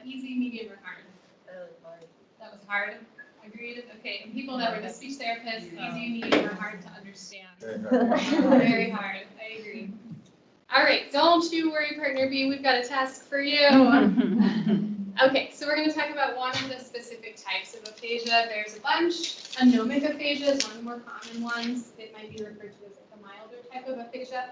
Easy, medium, or hard? That was hard. Agreed. Okay. And people that were the speech therapists, easy, medium, or hard to understand? Very hard. I agree. All right. Don't you worry, partner B. We've got a task for you. Okay. So we're going to talk about one of the specific types of aphasia. There's a bunch. Anomic aphasia is one of the more common ones. It might be referred to as like a milder type of aphasia.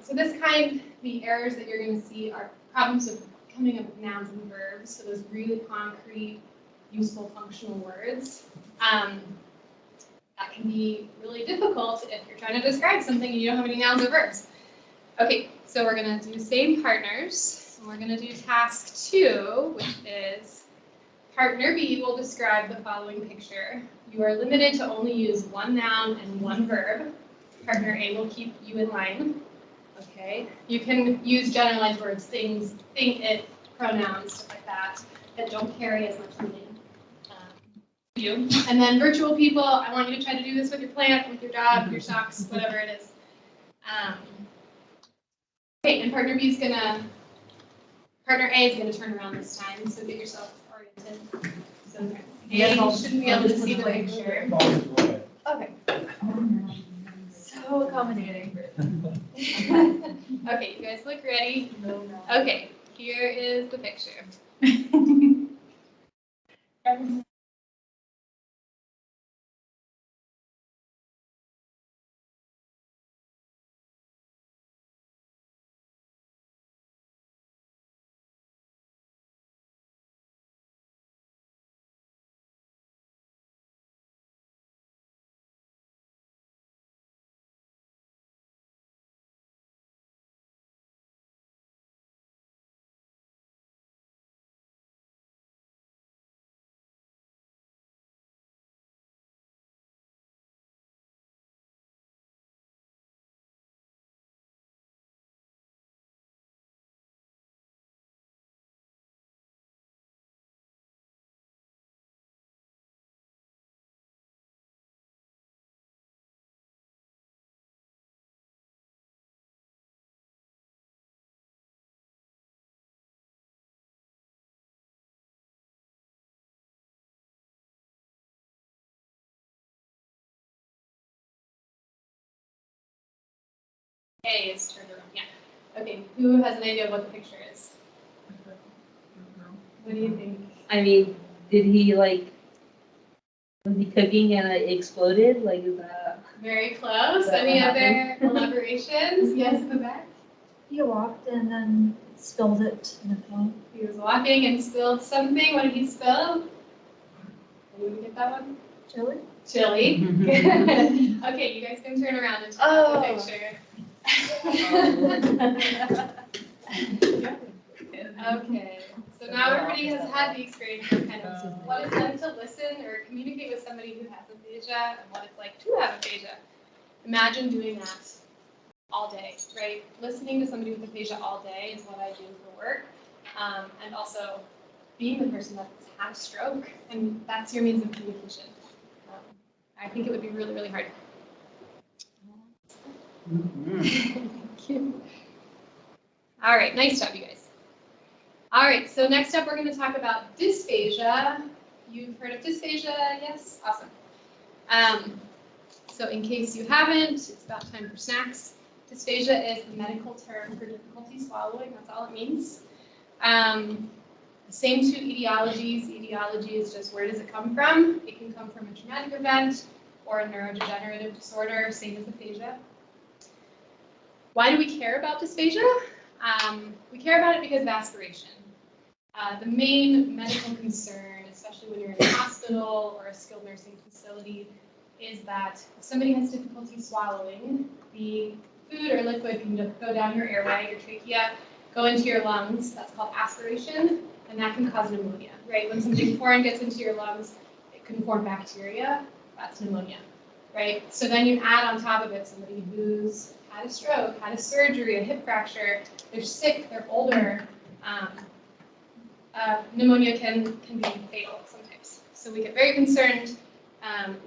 So this kind, the errors that you're going to see are problems with coming up with nouns and verbs, so those really concrete, useful, functional words. That can be really difficult if you're trying to describe something and you don't have any nouns or verbs. Okay, so we're going to do same partners, and we're going to do task 2, which is partner B will describe the following picture. You are limited to only use one noun and one verb. Partner A will keep you in line. Okay, you can use generalized words, things, think, it, pronouns, stuff like that, that don't carry as much meaning. And then virtual people, I want you to try to do this with your plant, with your job, with your socks, whatever it is. Okay, and partner A is gonna turn around this time, so get yourself oriented. So A shouldn't be able to see the picture. Okay. So accommodating. Okay, you guys look ready? Okay, here is the picture. A is turned around, yeah. Okay, who has an idea of what the picture is? What do you think? I mean, did he was he cooking and it exploded? Like, is that? Very close. Any other elaborations? Yes, in the back? He walked and then spilled it in the phone. He was walking and spilled something. What did he spill? Anyone get that one? Chili? Chili. Okay, you guys can turn around and check out the picture. Okay, so now everybody has had the experience of kind of what it's like to listen or communicate with somebody who has aphasia and what it's like to have aphasia. Imagine doing that all day, right? Listening to somebody with aphasia all day is what I do for work. And also being the person that's had a stroke, and that's your means of communication. I think it would be really, really hard. Thank you. All right, nice job, you guys. All right, so next up we're going to talk about dysphagia. You've heard of dysphagia, yes? Awesome. So in case you haven't, it's about time for snacks. Dysphagia is the medical term for difficulty swallowing, that's all it means. Same two etiologies. Etiology is just where does it come from? It can come from a traumatic event or a neurodegenerative disorder, same as aphasia. Why do we care about dysphagia? We care about it because of aspiration. The main medical concern, especially when you're in a hospital or a skilled nursing facility, is that if somebody has difficulty swallowing, the food or liquid can go down your airway, your trachea, go into your lungs. That's called aspiration, and that can cause pneumonia, right? When something foreign gets into your lungs, it can form bacteria. That's pneumonia, right? So then you add on top of it somebody who's had a stroke, had a surgery, a hip fracture, they're sick, they're older. Pneumonia can be fatal sometimes. So we get very concerned.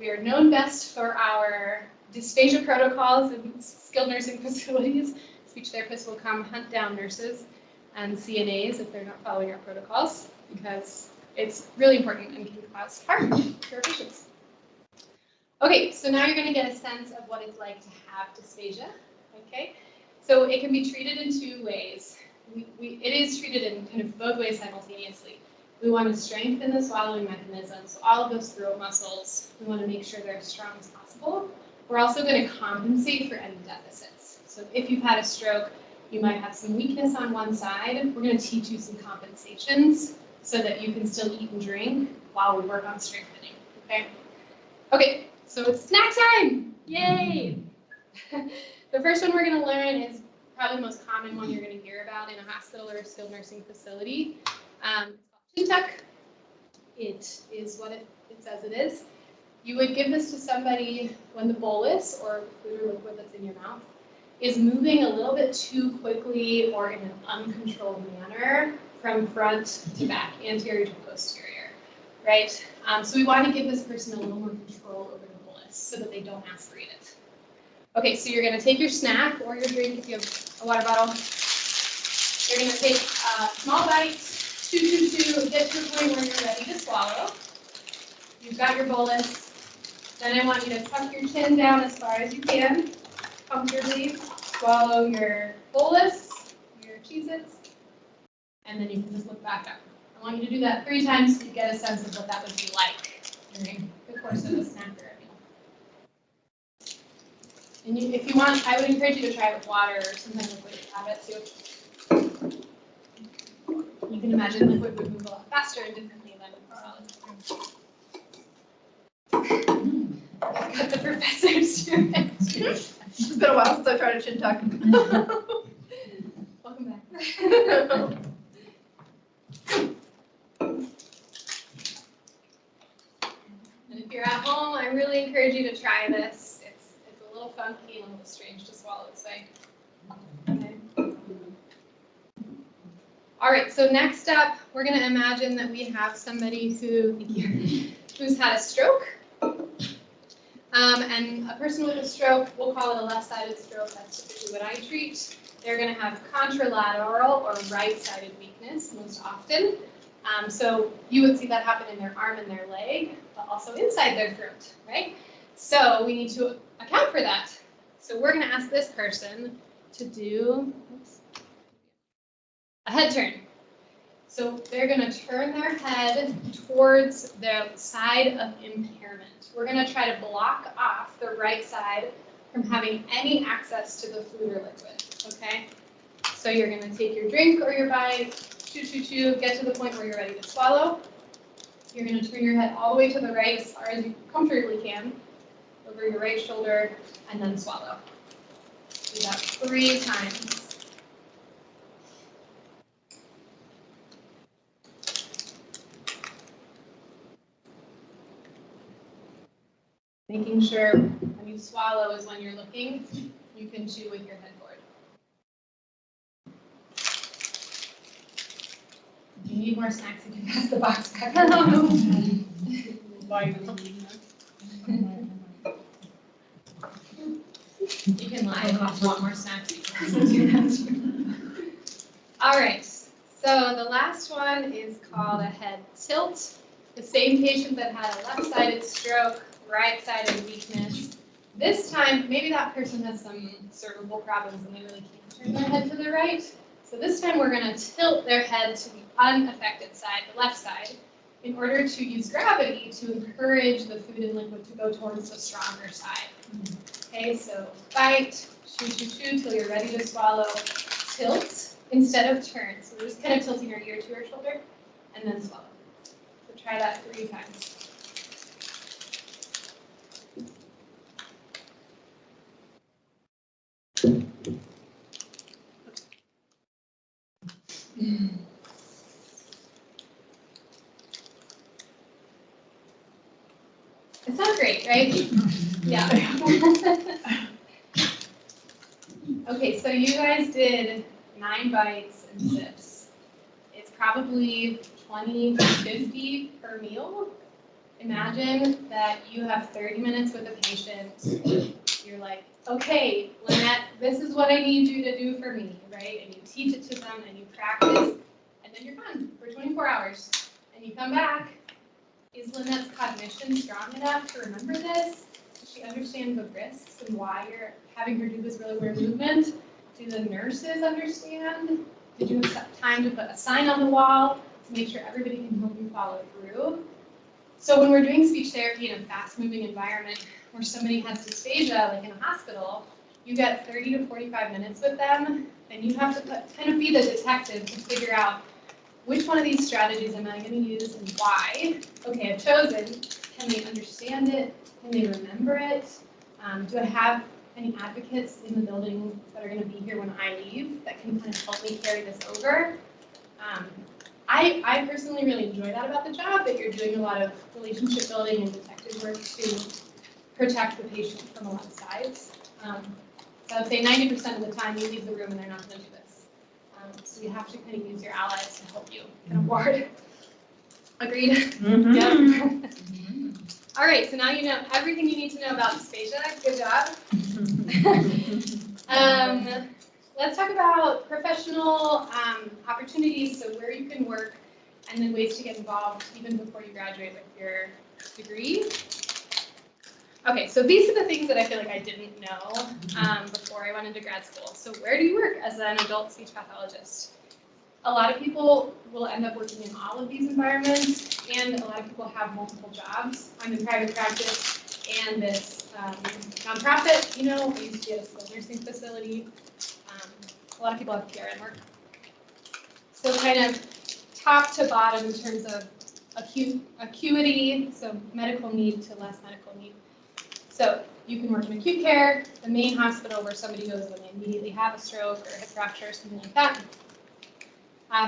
We are known best for our dysphagia protocols in skilled nursing facilities. Speech therapists will come hunt down nurses and CNAs if they're not following our protocols, because it's really important and can cause harm to our patients. Okay, so now you're going to get a sense of what it's like to have dysphagia. Okay, so it can be treated in two ways. It is treated in kind of both ways simultaneously. We want to strengthen the swallowing mechanism, so all of those throat muscles, we want to make sure they're as strong as possible. We're also going to compensate for any deficits. So if you've had a stroke, you might have some weakness on one side. We're going to teach you some compensations so that you can still eat and drink while we work on strengthening, okay? Okay, so it's snack time! Yay! The first one we're going to learn is probably the most common one you're going to hear about in a hospital or a skilled nursing facility. It's called chin tuck. It is what it says it is. You would give this to somebody when the bolus, or food or liquid that's in your mouth, is moving a little bit too quickly or in an uncontrolled manner from front to back, anterior to posterior, right? So we want to give this person a little more control over the bolus so that they don't aspirate it. Okay, so you're going to take your snack or your drink if you have a water bottle. You're going to take a small bite, chew, get to the point where you're ready to swallow. You've got your bolus. Then I want you to tuck your chin down as far as you can, comfortably. Swallow your bolus, your Cheez-Its, and then you can just look back up. I want you to do that 3 times so you get a sense of what that would be like during the course of a snack or a meal. And if you want, I would encourage you to try it with water or some kind of liquid if you have it too. You can imagine liquid would move a lot faster and differently than solid. Got the professors doing it. It's been a while since I tried a chin tuck. Welcome back. And if you're at home, I really encourage you to try this. It's a little funky and a little strange to swallow this way. Okay. All right, so next up, we're going to imagine that we have somebody who's had a stroke. And a person with a stroke, we'll call it a left-sided stroke. That's typically what I treat. They're going to have contralateral or right-sided weakness most often. So you would see that happen in their arm and their leg, but also inside their throat, right? So we need to account for that. So we're going to ask this person to do a head turn. So they're going to turn their head towards the side of impairment. We're going to try to block off the right side from having any access to the food or liquid, okay? So you're going to take your drink or your bite, chew, get to the point where you're ready to swallow. You're going to turn your head all the way to the right as far as you comfortably can, over your right shoulder, and then swallow. Do that 3 times. Making sure when you swallow is when you're looking, you can chew with your head forward. If you need more snacks, you can pass the box back around. You can lie if you want more snacks. You can pass it to. All right, so the last one is called a head tilt. The same patient that had a left-sided stroke, right-sided weakness. This time, maybe that person has some cervical problems and they really can't turn their head to the right. So this time we're going to tilt their head to the unaffected side, the left side, in order to use gravity to encourage the food and liquid to go towards the stronger side. Okay, so bite, chew till you're ready to swallow, tilt instead of turn. So we're just kind of tilting our ear to our shoulder and then swallow. So try that 3 times. It's not great, right? Yeah. Okay, so you guys did 9 bites and sips. It's probably 20 to 50 per meal. Imagine that you have 30 minutes with a patient You're like, okay, Lynette, this is what I need you to do for me, right? And you teach it to them and you practice, and then you're gone for 24 hours. And you come back. Is Lynette's cognition strong enough to remember this? Does she understand the risks and why you're having her do this really weird movement? Do the nurses understand? Did you have time to put a sign on the wall to make sure everybody can help you follow through? So when we're doing speech therapy in a fast-moving environment where somebody has dysphagia, like in a hospital, you get 30 to 45 minutes with them, and you have to kind of be the detective to figure out which one of these strategies am I going to use and why? Okay, I've chosen. Can they understand it? Can they remember it? Do I have any advocates in the building that are going to be here when I leave that can kind of help me carry this over? I personally really enjoy that about the job, that you're doing a lot of relationship building and detective work to protect the patient from a lot of sides. So I would say 90% of the time you leave the room and they're not going to do this. So you have to kind of use your allies to help you get on board. Agreed? Mhm. Yeah. All right, so now you know everything you need to know about dysphagia. Good job. Let's talk about professional opportunities, so where you can work, and then ways to get involved even before you graduate with your degree. Okay, so these are the things that I feel like I didn't know before I went into grad school. So where do you work as an adult speech pathologist? A lot of people will end up working in all of these environments, and a lot of people have multiple jobs. I'm in private practice and this nonprofit, I used to be at a skilled nursing facility. A lot of people have PRN work. So kind of top to bottom in terms of acuity, so medical need to less medical need. So you can work in acute care, the main hospital where somebody goes when they immediately have a stroke or a hip fracture or something like that.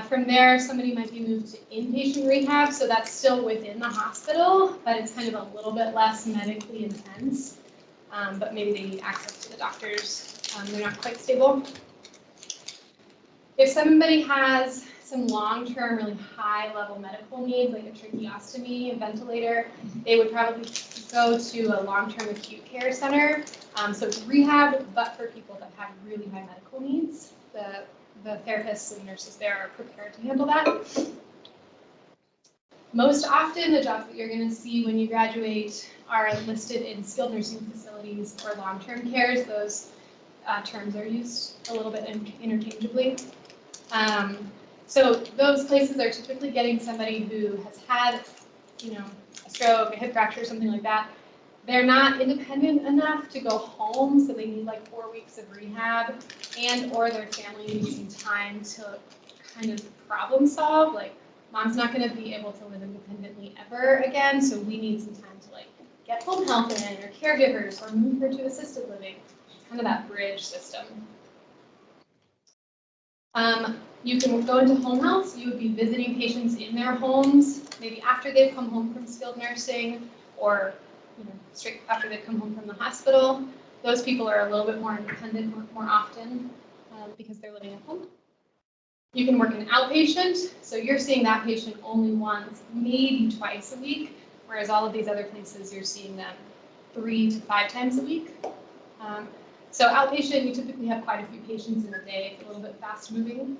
From there, somebody might be moved to inpatient rehab, so that's still within the hospital, but it's kind of a little bit less medically intense. But maybe they need access to the doctors. They're not quite stable. If somebody has some long-term, really high-level medical needs, like a tracheostomy, a ventilator, they would probably go to a long-term acute care center. So it's rehab, but for people that have really high medical needs. The therapists and nurses there are prepared to handle that. Most often, the jobs that you're going to see when you graduate are listed in skilled nursing facilities or long-term cares. Those terms are used a little bit interchangeably. So those places are typically getting somebody who has had, a stroke, a hip fracture, something like that. They're not independent enough to go home, so they need like 4 weeks of rehab, and or their family needs some time to kind of problem solve. Like, mom's not going to be able to live independently ever again, so we need some time to like get home health in, or caregivers, or move her to assisted living. It's kind of that bridge system. You can go into home health, so you would be visiting patients in their homes, maybe after they've come home from skilled nursing, or straight after they've come home from the hospital. Those people are a little bit more independent more often because they're living at home. You can work in outpatient, so you're seeing that patient only once, maybe twice a week, whereas all of these other places you're seeing them 3 to 5 times a week. So outpatient, you typically have quite a few patients in a day. It's a little bit fast moving.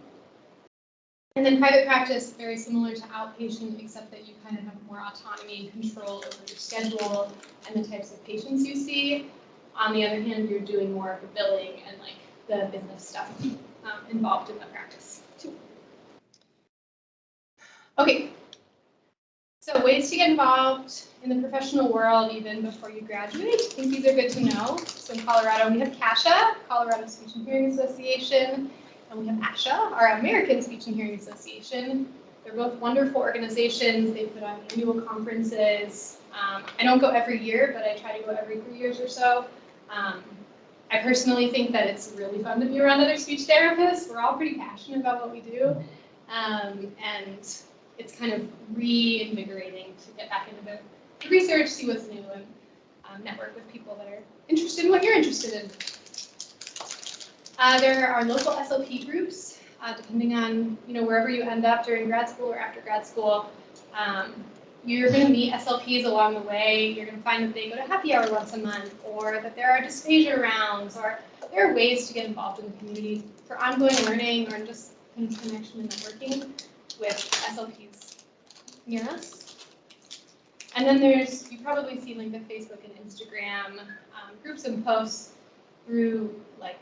And then private practice, very similar to outpatient, except that you kind of have more autonomy and control over your schedule and the types of patients you see. On the other hand, you're doing more of the billing and like the business stuff involved in the practice too. Okay, so ways to get involved in the professional world even before you graduate. I think these are good to know. So in Colorado, we have CASHA, Colorado Speech and Hearing Association, and we have ASHA, our American Speech and Hearing Association. They're both wonderful organizations. They put on annual conferences. I don't go every year, but I try to go every 3 years or so. I personally think that it's really fun to be around other speech therapists. We're all pretty passionate about what we do. And it's kind of reinvigorating to get back into the research, see what's new, and network with people that are interested in what you're interested in. There are local SLP groups, depending on wherever you end up during grad school or after grad school. You're going to meet SLPs along the way. You're going to find that they go to happy hour once a month, or that there are dysphagia rounds, or there are ways to get involved in the community for ongoing learning or just kind of connection and networking with SLPs near us. And then there's, you probably see like the Facebook and Instagram groups and posts through like,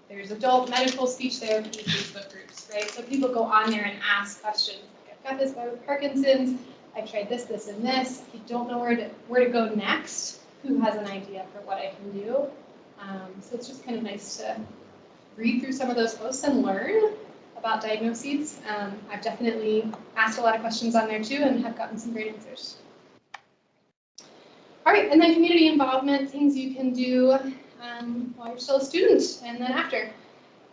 there's adult medical speech therapy Facebook groups, right? So people go on there and ask questions. Like, I've got this guy with Parkinson's. I've tried this, this, and this. I don't know where to go next. Who has an idea for what I can do? So it's just kind of nice to read through some of those posts and learn about diagnoses. I've definitely asked a lot of questions on there too and have gotten some great answers. All right, and then community involvement, things you can do while you're still a student and then after.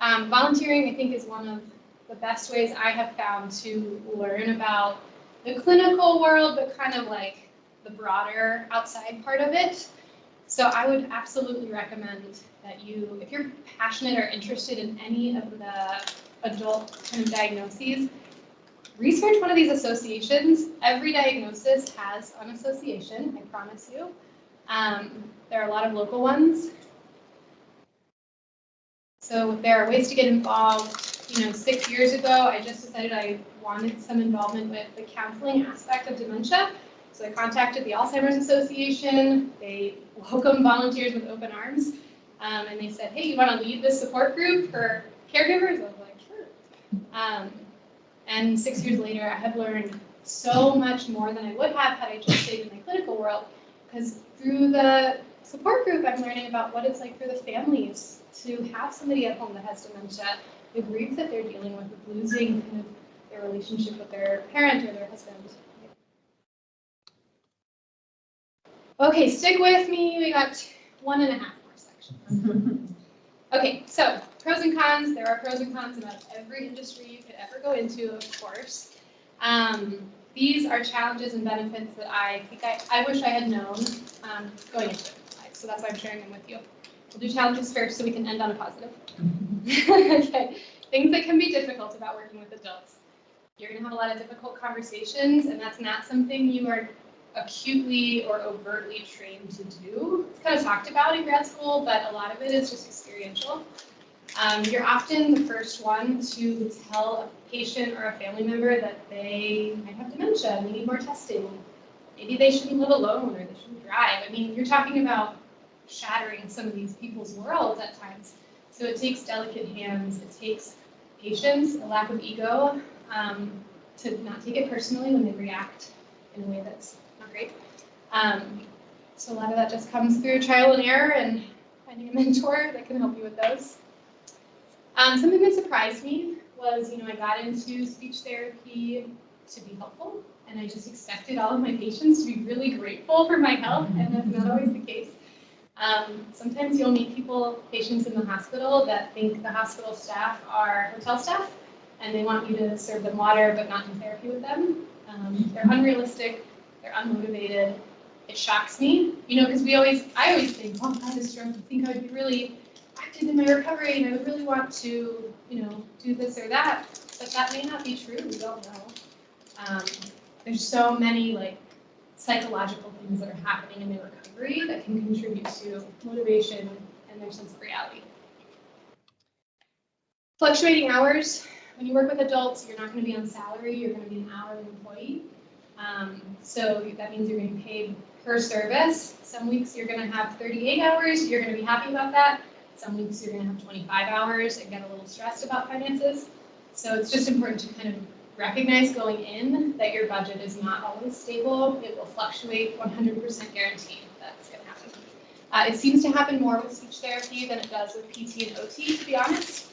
Volunteering, I think, is one of the best ways I have found to learn about the clinical world, but kind of like the broader outside part of it. So I would absolutely recommend that you, if you're passionate or interested in any of the adult kind of diagnoses, research one of these associations. Every diagnosis has an association, I promise you. There are a lot of local ones. So there are ways to get involved. 6 years ago, I just decided I wanted some involvement with the counseling aspect of dementia. So I contacted the Alzheimer's Association. They welcomed volunteers with open arms. And they said, hey, you want to lead this support group for caregivers? I was like, sure. And 6 years later, I have learned so much more than I would have had I just stayed in the clinical world. Because through the support group, I'm learning about what it's like for the families to have somebody at home that has dementia, the grief that they're dealing with losing kind of their relationship with their parent or their husband. Okay, stick with me. We got 1.5 more sections. Okay, so pros and cons. There are pros and cons about every industry you could ever go into, of course. These are challenges and benefits that I think I wish I had known going into it. So that's why I'm sharing them with you. We'll do challenges first so we can end on a positive. Okay, things that can be difficult about working with adults. You're going to have a lot of difficult conversations, and that's not something you are acutely or overtly trained to do. It's kind of talked about in grad school, but a lot of it is just experiential. You're often the first one to tell a patient or a family member that they might have dementia and they need more testing. Maybe they shouldn't live alone or they shouldn't drive. I mean, you're talking about shattering some of these people's worlds at times. So it takes delicate hands, it takes patience, a lack of ego, to not take it personally when they react in a way that's not great. So a lot of that just comes through trial and error and finding a mentor that can help you with those. Something that surprised me was, I got into speech therapy to be helpful, and I just expected all of my patients to be really grateful for my help, and that's not always the case. Sometimes you'll meet patients in the hospital that think the hospital staff are hotel staff, and they want you to serve them water but not do therapy with them. They're unrealistic, they're unmotivated. It shocks me, because I always think, oh, I had a stroke, I think I would be really active in my recovery, and I would really want to, do this or that, but that may not be true, we don't know. There's so many, psychological things that are happening in their recovery that can contribute to motivation and their sense of reality. Fluctuating hours. When you work with adults, you're not going to be on salary, you're going to be an hourly employee. So that means you're getting paid per service. Some weeks you're going to have 38 hours, you're going to be happy about that. Some weeks you're going to have 25 hours and get a little stressed about finances. So it's just important to kind of recognize going in that your budget is not always stable. It will fluctuate, 100% guaranteed that's going to happen. It seems to happen more with speech therapy than it does with PT and OT, to be honest.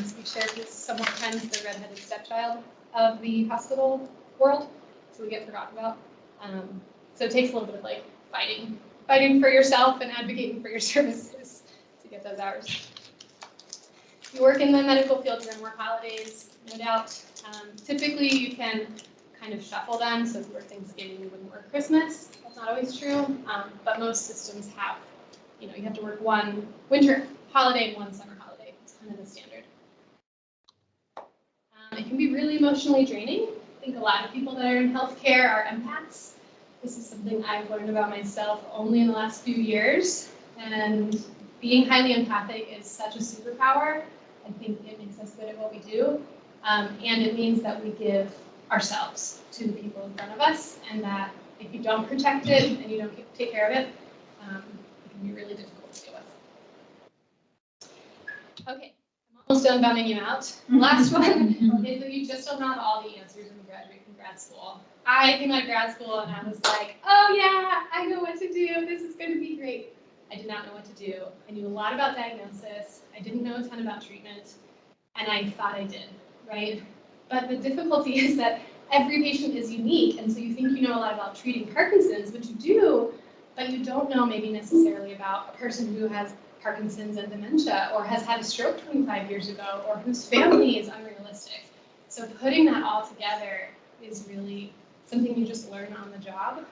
Speech therapy is sometimes the redheaded stepchild of the hospital world, so we get forgotten about. So it takes a little bit of fighting for yourself and advocating for your services to get those hours. If you work in the medical field, you're going to work holidays, no doubt. Typically, you can kind of shuffle them, so if you work Thanksgiving, you wouldn't work Christmas. That's not always true, but most systems have, you have to work one winter holiday and one summer holiday. It's kind of the standard. It can be really emotionally draining. think a lot of people that are in healthcare are empaths. This is something I've learned about myself only in the last few years, and being highly empathic is such a superpower. I think it makes us good at what we do, and it means that we give ourselves to the people in front of us, and that if you don't protect it and you don't take care of it, it can be really difficult to deal with. Okay, I'm almost done bumming you out. Last one is that you just don't have all the answers when you graduate from grad school. I came out of grad school and I was like, oh yeah, I know what to do. This is going to be great. I did not know what to do. I knew a lot about diagnosis. I didn't know a ton about treatment, and I thought I did, right? But the difficulty is that every patient is unique, and so you think you know a lot about treating Parkinson's, which you do, but you don't know maybe necessarily about a person who has Parkinson's and dementia, or has had a stroke 25 years ago, or whose family is unrealistic. So putting that all together is really something you just learn on the job.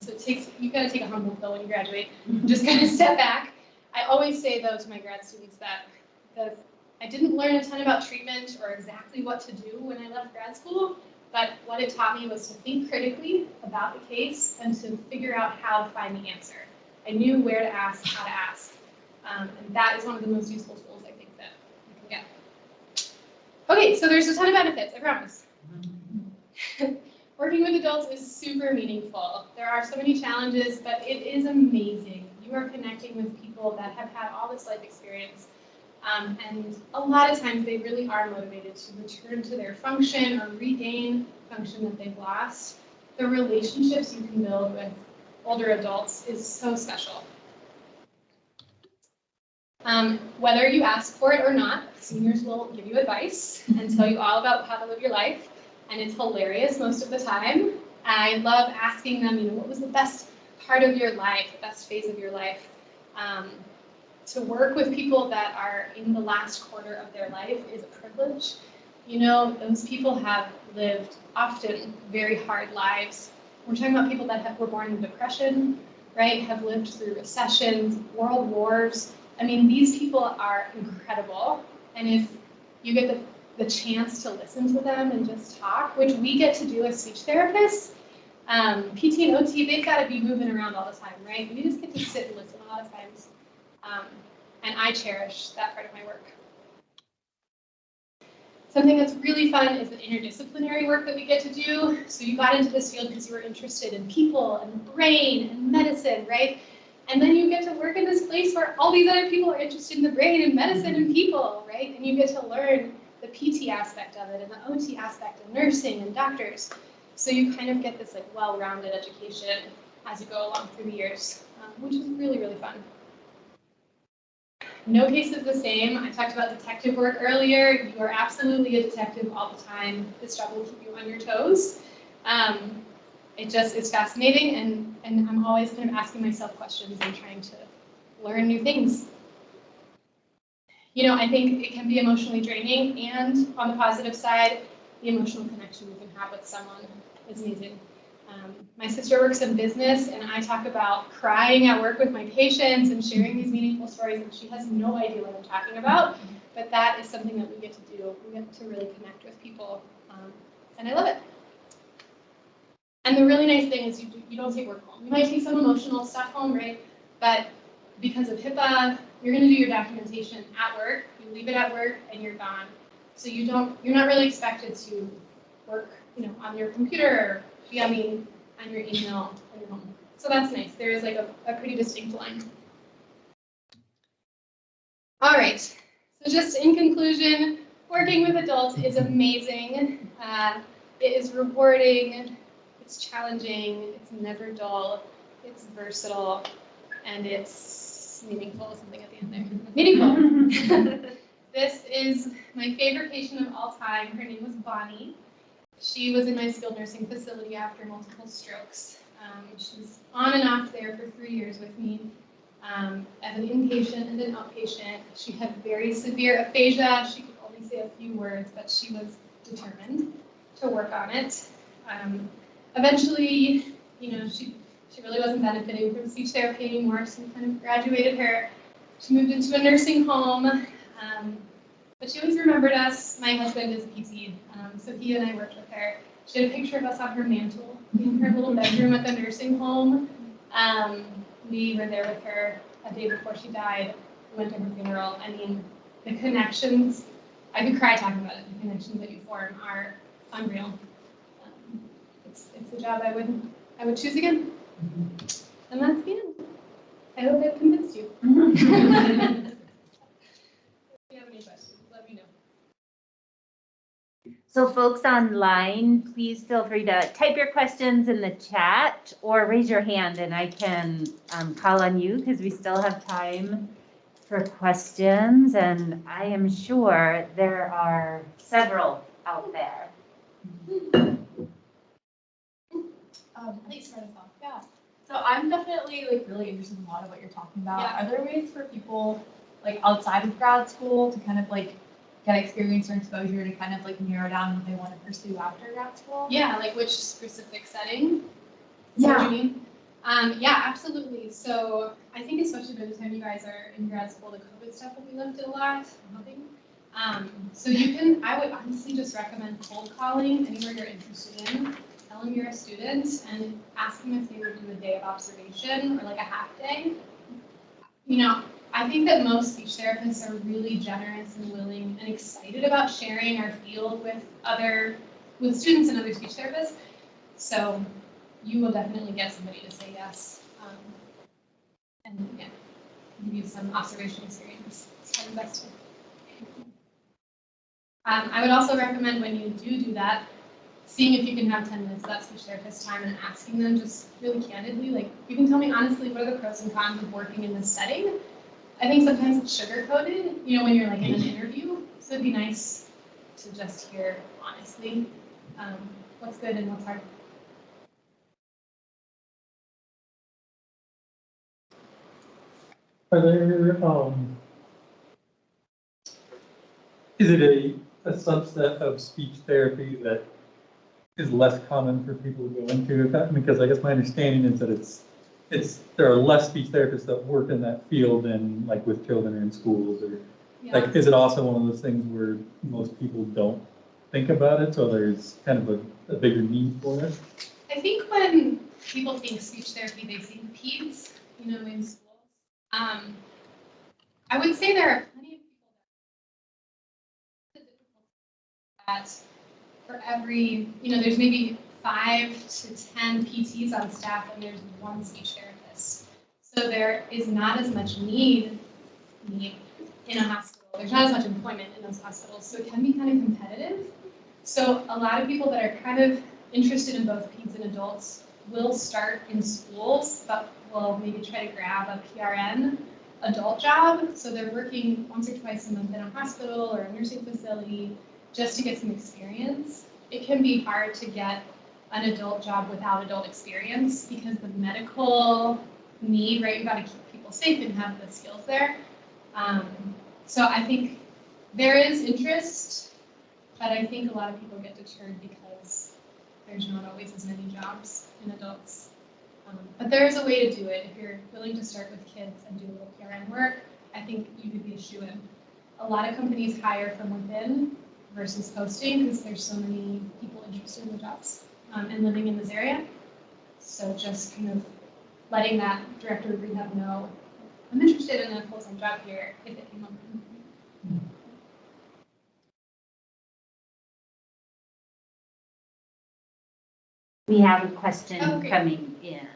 So you gotta take a humble pill when you graduate, just kind of step back. I always say though to my grad students that I didn't learn a ton about treatment or exactly what to do when I left grad school, but what it taught me was to think critically about the case and to figure out how to find the answer. I knew where to ask, how to ask, and that is one of the most useful tools I think that you can get. Okay, so there's a ton of benefits, I promise. Working with adults is super meaningful. There are so many challenges, but it is amazing. You are connecting with people that have had all this life experience, and a lot of times they really are motivated to return to their function or regain function that they've lost. The relationships you can build with older adults is so special. Whether you ask for it or not, seniors will give you advice and tell you all about how to live your life, and it's hilarious most of the time. I love asking them, what was the best part of your life, the best phase of your life? To work with people that are in the last quarter of their life is a privilege. Those people have lived often very hard lives. We're talking about people that were born in depression, right? Have lived through recessions, world wars. I mean, these people are incredible. And if you get the chance to listen to them and just talk, which we get to do as speech therapists, PT and OT, they've got to be moving around all the time, right? We just get to sit and listen a lot of times. And I cherish that part of my work. Something that's really fun is the interdisciplinary work that we get to do. So you got into this field because you were interested in people and the brain and medicine, right? And then you get to work in this place where all these other people are interested in the brain and medicine and people, right? And you get to learn the PT aspect of it and the OT aspect of nursing and doctors. So you kind of get this well-rounded education as you go along through the years, which is really, really fun. No case is the same. I talked about detective work earlier. You are absolutely a detective all the time. This job will keep you on your toes. It just is fascinating, and I'm always kind of asking myself questions and trying to learn new things. I think it can be emotionally draining, and on the positive side, the emotional connection you can have with someone is amazing. My sister works in business, and I talk about crying at work with my patients and sharing these meaningful stories, and she has no idea what I'm talking about, but that is something that we get to do. We get to really connect with people, and I love it. And the really nice thing is you don't take work home. You might take some emotional stuff home, right? But because of HIPAA, you're going to do your documentation at work. You leave it at work, and you're gone. So you're not really expected to work, on your computer or be on your email when you're home. So that's nice. There is a pretty distinct line. All right. So just in conclusion, working with adults is amazing. It is rewarding. It's challenging. It's never dull. It's versatile, and it's meaningful. Something at the end there. Meaningful. This is my favorite patient of all time. Her name was Bonnie. She was in my skilled nursing facility after multiple strokes. She was on and off there for 3 years with me as an inpatient and an outpatient. She had very severe aphasia. She could only say a few words, but she was determined to work on it. Eventually, she really wasn't benefiting from speech therapy anymore, so we kind of graduated her. She moved into a nursing home. But she always remembered us. My husband is a PT, so he and I worked with her. She had a picture of us on her mantle in her little bedroom at the nursing home. We were there with her a day before she died. We went to her funeral. I mean, the connections, I could cry talking about it. The connections that you form are unreal. It's a job I would choose again. And that's the end. I hope I've convinced you. If you have any questions, let me know. So folks online, please feel free to type your questions in the chat or raise your hand and I can call on you because we still have time for questions. And I am sure there are several out there. Please start us off. Yeah. So I'm definitely like really interested in a lot of what you're talking about. Yeah. Are there ways for people like outside of grad school to kind of like get experience or exposure to kind of like narrow down what they want to pursue after grad school? Yeah, like which specific setting? Is that what you mean? Yeah, absolutely. So I think especially by the time you guys are in grad school, the COVID stuff will be lifted a lot. I'm hoping. So I would honestly just recommend cold calling anywhere you're interested in. Tell them you're a student and ask them if they would do a day of observation or like a half day. You know, I think that most speech therapists are really generous and willing and excited about sharing our field with students and other speech therapists. So you will definitely get somebody to say yes. And yeah, give you some observation experience. It's kind of the best way. I would also recommend when you do that, seeing if you can have 10 minutes of that speech therapist time and asking them just really candidly, like, you can tell me honestly, what are the pros and cons of working in this setting? I think sometimes it's sugar-coated, you know, when you're like in an interview. So it'd be nice to just hear honestly what's good and what's hard. Are there, is it a subset of speech therapy that is less common for people to go into? Because I guess my understanding is that there are less speech therapists that work in that field than like with children or in schools or like, is it also one of those things where most people don't think about it? So there's kind of a bigger need for it? I think when people think speech therapy, they think peds, you know, in schools. I would say there are plenty of people that for every, you know, there's maybe 5 to 10 PTs on staff and there's one speech therapist. So there is not as much need in a hospital. There's not as much employment in those hospitals. So it can be kind of competitive. So a lot of people that are kind of interested in both peds and adults will start in schools, but will maybe try to grab a PRN adult job. So they're working once or twice a month in a hospital or a nursing facility just to get some experience. It can be hard to get an adult job without adult experience because the medical need, right? You got to keep people safe and have the skills there. So I think there is interest, but I think a lot of people get deterred because there's not always as many jobs in adults. But there is a way to do it. If you're willing to start with kids and do a little PRN work, I think you could be a shoo-in. A lot of companies hire from within versus posting because there's so many people interested in the jobs and living in this area. So just kind of letting that director of rehab know, I'm interested in a full-time job here if it came up. We have a question Okay. coming in.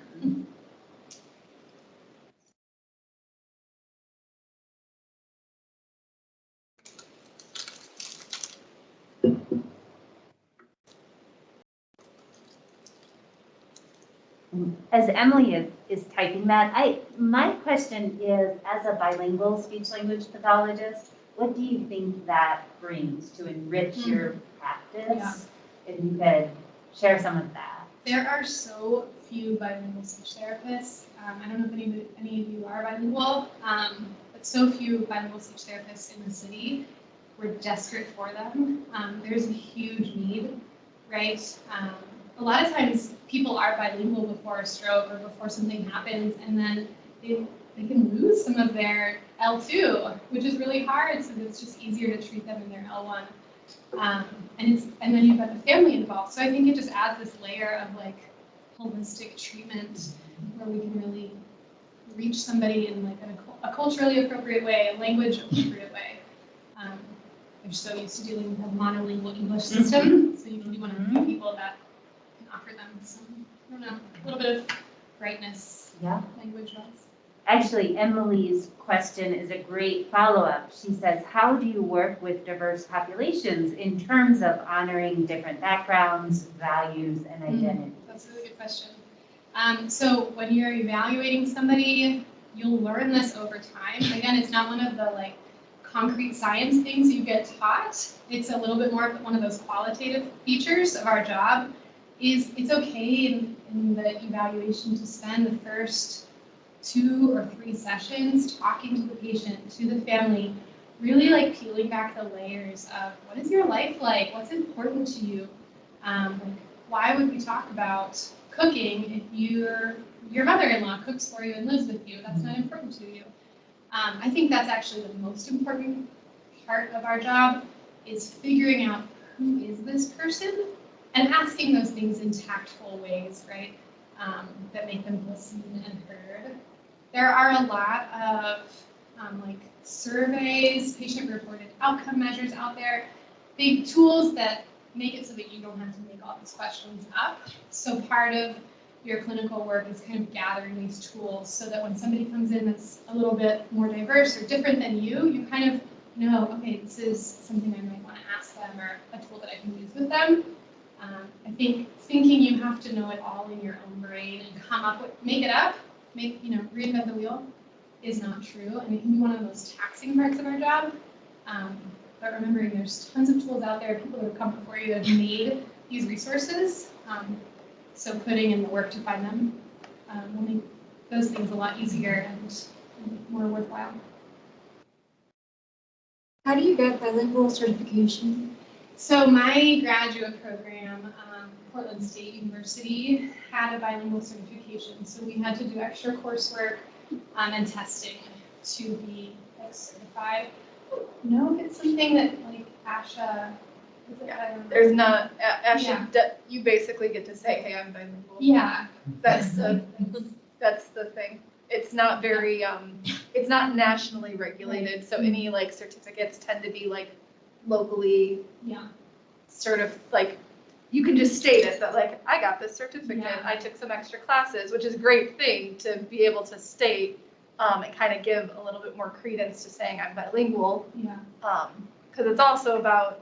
As Emily is typing that, my question is, as a bilingual speech-language pathologist, what do you think that brings to enrich your practice? Yeah. If you could share some of that. There are so few bilingual speech therapists. I don't know if any of you are bilingual, but so few bilingual speech therapists in the city. We're desperate for them. There's a huge need, right? A lot of times people are bilingual before a stroke or before something happens, and then they they can lose some of their L2, which is really hard, so it's just easier to treat them in their L1. And then you've got the family involved. So I think it just adds this layer of like holistic treatment where we can really reach somebody in like a culturally appropriate way, a language appropriate way. They're so used to dealing with a monolingual English system, so you really want to meet people that can offer them some, I don't know, a little bit of brightness, Yeah. language-wise. Actually, Emily's question is a great follow-up. She says, how do you work with diverse populations in terms of honoring different backgrounds, values, and identity? That's a really good question. So when you're evaluating somebody, you'll learn this over time. Again, it's not one of the like concrete science things you get taught. It's a little bit more of one of those qualitative features of our job. Is it's okay in the evaluation to spend the first 2 or 3 sessions talking to the patient, to the family, really like peeling back the layers of what is your life like? What's important to you? Like, why would we talk about cooking if your mother-in-law cooks for you and lives with you? That's not important to you. I think that's actually the most important part of our job is figuring out who is this person and asking those things in tactful ways, right? That make them feel seen and heard. There are a lot of like surveys, patient-reported outcome measures out there, big tools that make it so that you don't have to make all these questions up. So part of your clinical work is kind of gathering these tools so that when somebody comes in that's a little bit more diverse or different than you kind of know, okay, this is something I might want to ask them or a tool that I can use with them. I think thinking you have to know it all in your own brain and come up with, make it up, reinvent the wheel is not true. And it can be one of the most taxing parts of our job. But remembering there's tons of tools out there, people that have come before you that have made these resources. So putting in the work to find them will make those things a lot easier and more worthwhile. How do you get bilingual certification? So my graduate program, Portland State University, had a bilingual certification. So we had to do extra coursework and testing to be like certified. I don't know if it's something that like ASHA, is it? I don't know. There's not, you basically get to say, hey, I'm bilingual. Yeah. That's the thing. It's not very, it's not nationally regulated, so any like certificates tend to be like locally sort of like, you can just state it that like, I got this certificate, I took some extra classes, which is a great thing to be able to state and kind of give a little bit more credence to saying I'm bilingual. Because it's also about,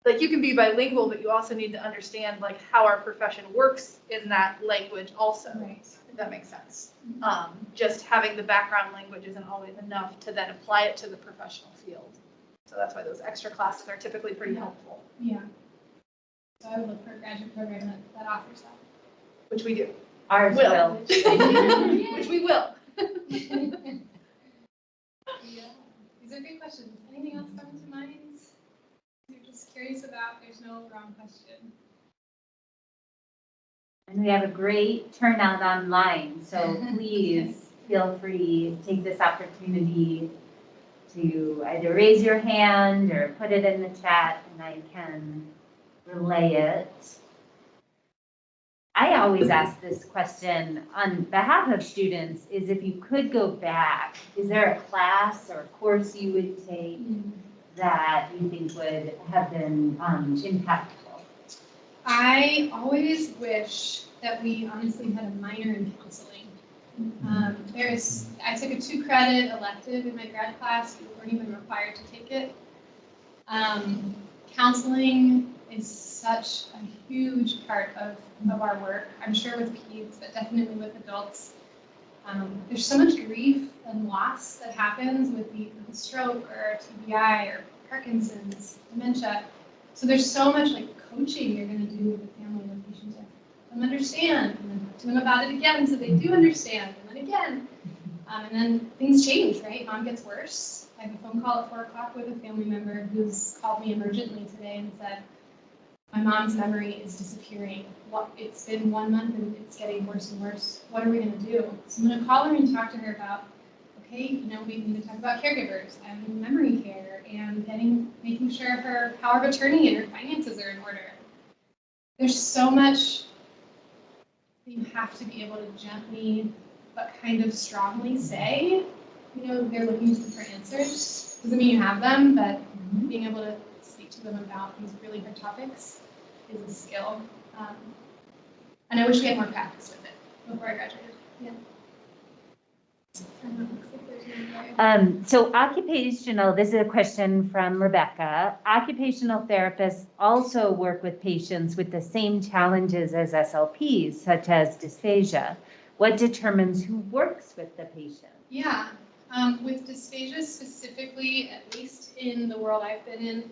like you can be bilingual, but you also need to understand like how our profession works in that language also, if that makes sense. Just having the background language isn't always enough to then apply it to the professional field. So that's why those extra classes are typically pretty helpful. So I would look for a graduate program that offers that. Which we do. Ours will. Which we will. These are great questions. Anything else come to mind? You're just curious about, there's no wrong question. And we have a great turnout online, so please feel free to take this opportunity to either raise your hand or put it in the chat and I can relay it. I always ask this question on behalf of students is if you could go back, is there a class or a course you would take that you think would have been impactful? I always wish that we honestly had a minor in counseling. I took a 2-credit elective in my grad class. We weren't even required to take it. Counseling is such a huge part of our work. I'm sure with peds, but definitely with adults. There's so much grief and loss that happens with the stroke or TBI or Parkinson's, dementia. So there's so much like coaching you're going to do with the family and the patient to help them understand, and then talk to them about it again so they do understand, and then again. And then things change, right? Mom gets worse. I have a phone call at 4 o'clock with a family member who's called me emergently today and said, My mom's memory is disappearing. It's been 1 month and it's getting worse and worse. What are we gonna do? So I'm gonna call her and talk to her about, okay, you know, we need to talk about caregivers and memory care and making sure her power of attorney and her finances are in order. There's so much that you have to be able to gently but kind of strongly say. You know, they're looking for answers. Doesn't mean you have them, but being able to speak to them about these really hard topics is a skill. And I wish we had more practice with it before I graduated. Yeah. So occupational, this is a question from Rebecca. Occupational therapists also work with patients with the same challenges as SLPs, such as dysphagia. What determines who works with the patient? Yeah, with dysphagia specifically, at least in the world I've been in,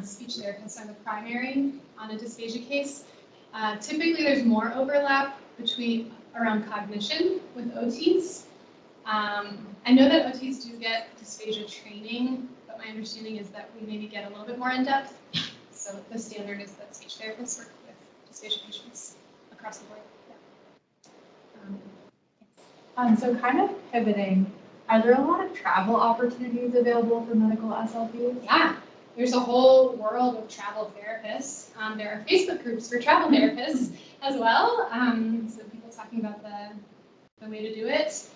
speech therapists are the primary on a dysphagia case. Typically, there's more overlap around cognition with OTs. I know that OTs do get dysphagia training, but my understanding is that we maybe get a little bit more in depth. So the standard is that speech therapists work with dysphagia patients across the board. Yeah. So kind of pivoting, are there a lot of travel opportunities available for medical SLPs? Yeah, there's a whole world of travel therapists. There are Facebook groups for travel therapists as well. So people talking about the way to do it.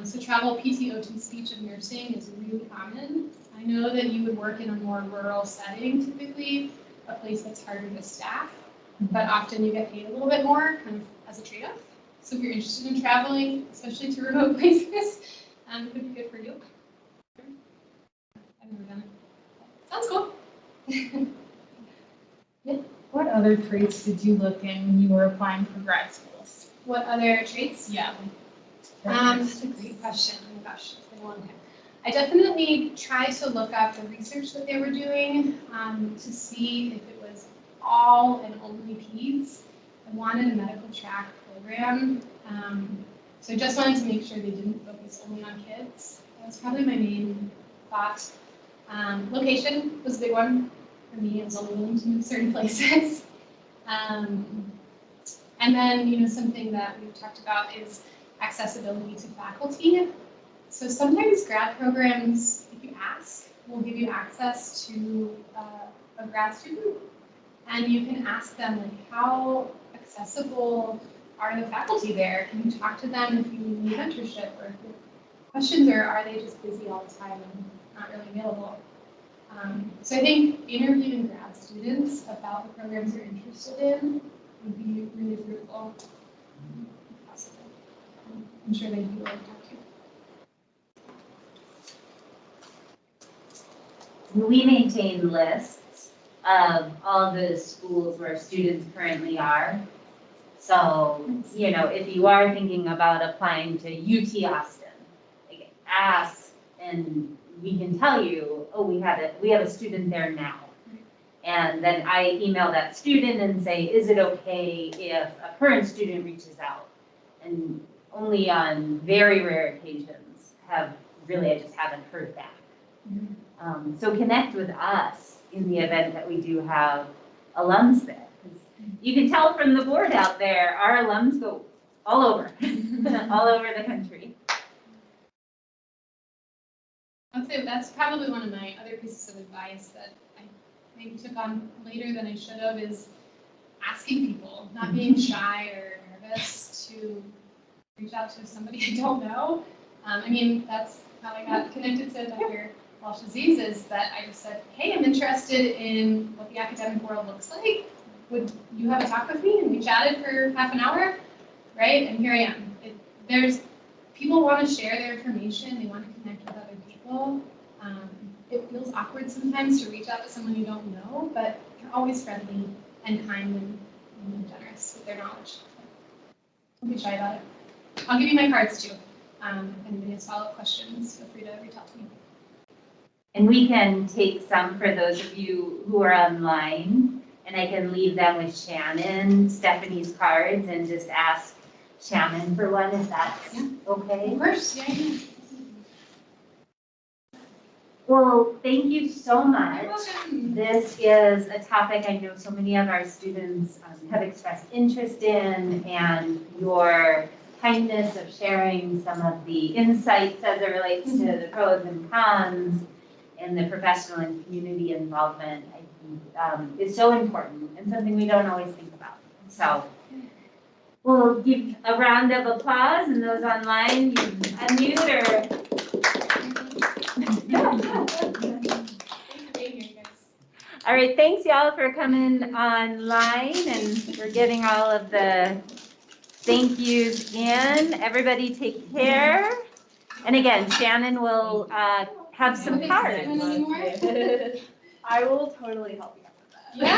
So travel PT, OT, speech, and nursing is really common. I know that you would work in a more rural setting, typically, a place that's harder to staff, but often you get paid a little bit more, kind of as a trade-off. So if you're interested in traveling, especially to remote places, it could be good for you. I've never done it. Sounds cool. What other traits did you look in when you were applying for grad schools? What other traits? Yeah. That's a great question. Oh my gosh, it's been a long time. I definitely tried to look up the research that they were doing to see if it was all and only peds. I wanted a medical track program. So I just wanted to make sure they didn't focus only on kids. That was probably my main thought. Location was a big one for me. I was only willing to move certain places. And then, you know, something that we've talked about is accessibility to faculty. So sometimes grad programs, if you ask, will give you access to a grad student, and you can ask them, like, how accessible are the faculty there? Can you talk to them if you need mentorship or if you have questions, or are they just busy all the time and not really available? So I think interviewing grad students about the programs they're interested in would be really fruitful. If possible. I'm sure they'd be willing to talk to you. We maintain lists of all the schools where students currently are. So, you know, if you are thinking about applying to UT Austin, like, ask and we can tell you, oh, we have a student there now. And then I email that student and say, is it okay if a current student reaches out? And only on very rare occasions I just haven't heard back. So connect with us in the event that we do have alums there. You can tell from the board out there, our alums go all over, all over the country. I'd say that's probably one of my other pieces of advice that I maybe took on later than I should have, is asking people, not being shy or nervous to reach out to somebody I don't know. I mean, that's how I got connected to Dr. Walsh-Aziz, is that I just said, hey, I'm interested in what the academic world looks like. Would you have a talk with me? And we chatted for half an hour, right? And here I am. People want to share their information. They want to connect with other people. It feels awkward sometimes to reach out to someone you don't know, but they're always friendly and kind and generous with their knowledge. Don't be shy about it. I'll give you my cards too. If anybody has follow-up questions, feel free to reach out to me. And we can take some for those of you who are online, and I can leave them with Shannon, Stephanie's cards, and just ask Shannon for one if that's okay. Of course, yeah. Well, thank you so much. You're welcome. This is a topic I know so many of our students have expressed interest in, and your kindness of sharing some of the insights as it relates to the pros and cons and the professional and community involvement, I think, is so important and something we don't always think about. So we'll give a round of applause, and those online, you unmute or. Thanks for being here, guys. All right, thanks y'all for coming online and for getting all of the thank yous in. Everybody take care. And again, Shannon will have some Don't cards. excitement anymore? I will totally help you out with that. Yeah.